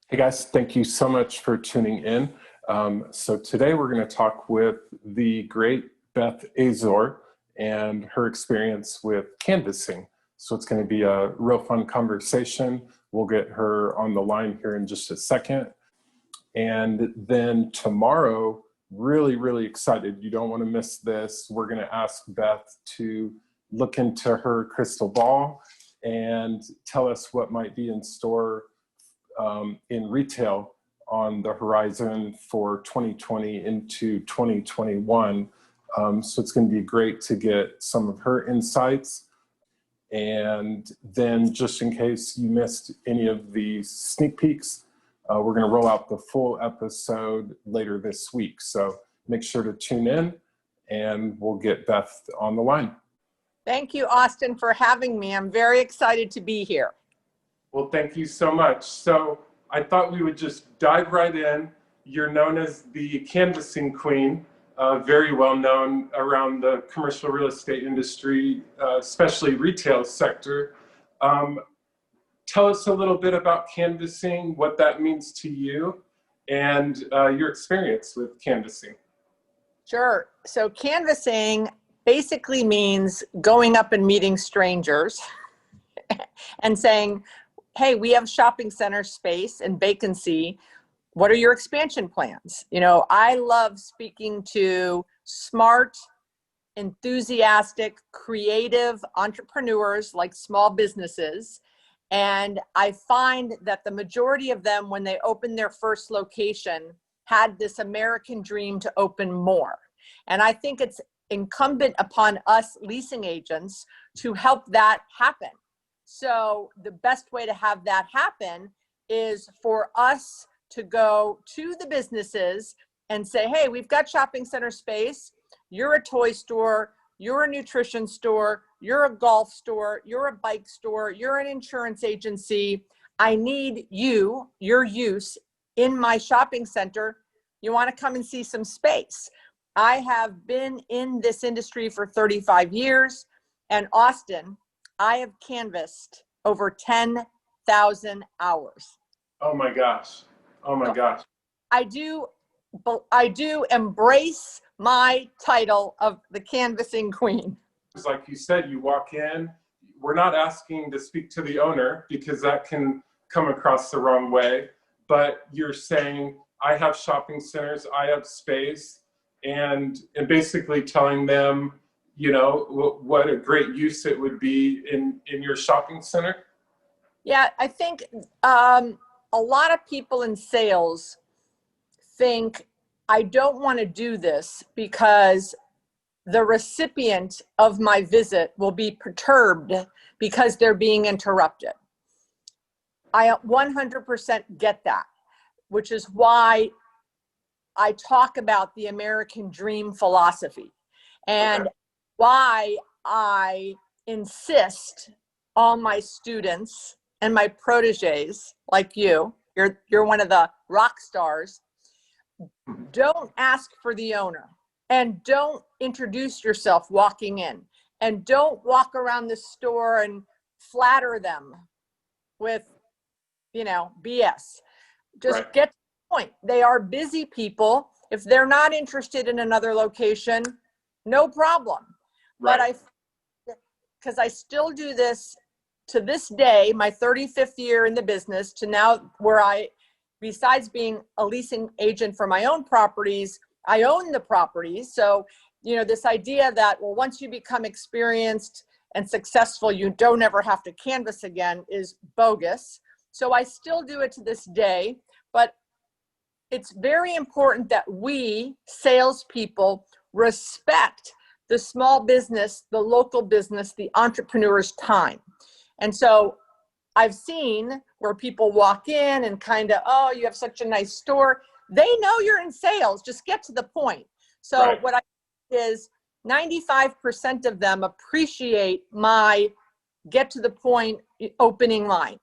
Hey guys, thank you so much for tuning in. So today we're going to talk with the great Beth Azor and her experience with canvassing. So it's going to be a real fun conversation. We'll get her on the line here in just a second. And then tomorrow, really excited. You don't want to miss this. We're going to ask Beth to look into her crystal ball and tell us what might be in store in retail on the horizon for 2020 into 2021. So it's going to be great to get some of her insights. And then just in case you missed any of the sneak peeks, we're going to roll out the full episode later this week. So make sure to tune in and we'll get Beth on the line. Thank you, Austin, for having me. I'm very excited to be here. Well, thank you so much. So I thought we would just dive right in. You're known as the canvassing queen, very well known around the commercial real estate industry, especially retail sector. Tell us a little bit about canvassing, what that means to you, and your experience with canvassing. Sure. So canvassing basically means going up and meeting strangers and saying, hey, we have shopping center space and vacancy. What are your expansion plans? You know, I love speaking to smart, enthusiastic, creative entrepreneurs like small businesses. And I find that the majority of them, when they opened their first location, had this American dream to open more. And I think it's incumbent upon us leasing agents to help that happen. So the best way to have that happen is for us to go to the businesses and say, hey, we've got shopping center space. You're a toy store. You're a nutrition store. You're a golf store. You're a bike store. You're an insurance agency. I need your use in my shopping center. You want to come and see some space. I have been in this industry for 35 years. And Austin, I have canvassed over 10,000 hours. Oh my gosh. Oh my gosh. I do embrace my title of the canvassing queen. Like you said, you walk in, we're not asking to speak to the owner because that can come across the wrong way, but you're saying, I have shopping centers, I have space, and basically telling them, you know, what a great use it would be in your shopping center? Yeah, I think a lot of people in sales think, I don't want to do this because the recipient of my visit will be perturbed because they're being interrupted. I 100% get that, which is why I talk about the American dream philosophy and why I insist on my students and my proteges like you're one of the rock stars. Don't ask for the owner and don't introduce yourself walking in and don't walk around the store and flatter them with, you know, BS. Just get to the point. They are busy people. If they're not interested in another location, no problem. But because I still do this to this day, my 35th year in the business, to now where besides being a leasing agent for my own properties, I own the properties. So, you know, this idea that, well, once you become experienced and successful, you don't ever have to canvass again is bogus. So I still do it to this day, but it's very important that we salespeople respect the small business, the local business, the entrepreneur's time. And so I've seen where people walk in and kind of, oh, you have such a nice store. They know you're in sales, just get to the point. So what I is 95% of them appreciate my get to the point opening line.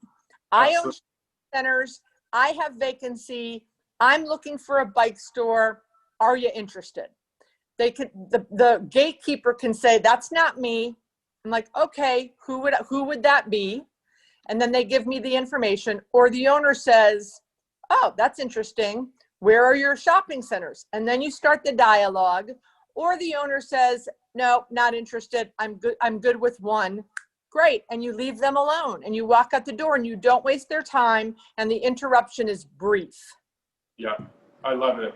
I own centers, I have vacancy, I'm looking for a bike store. Are you interested? They could, the gatekeeper can say, that's not me. I'm like, okay, who would that be? And then they give me the information, or the owner says, oh, that's interesting. Where are your shopping centers? And then you start the dialogue, or the owner says, no, not interested. I'm good with one. Great. And you leave them alone and you walk out the door and you don't waste their time. And the interruption is brief. Yeah, I love it.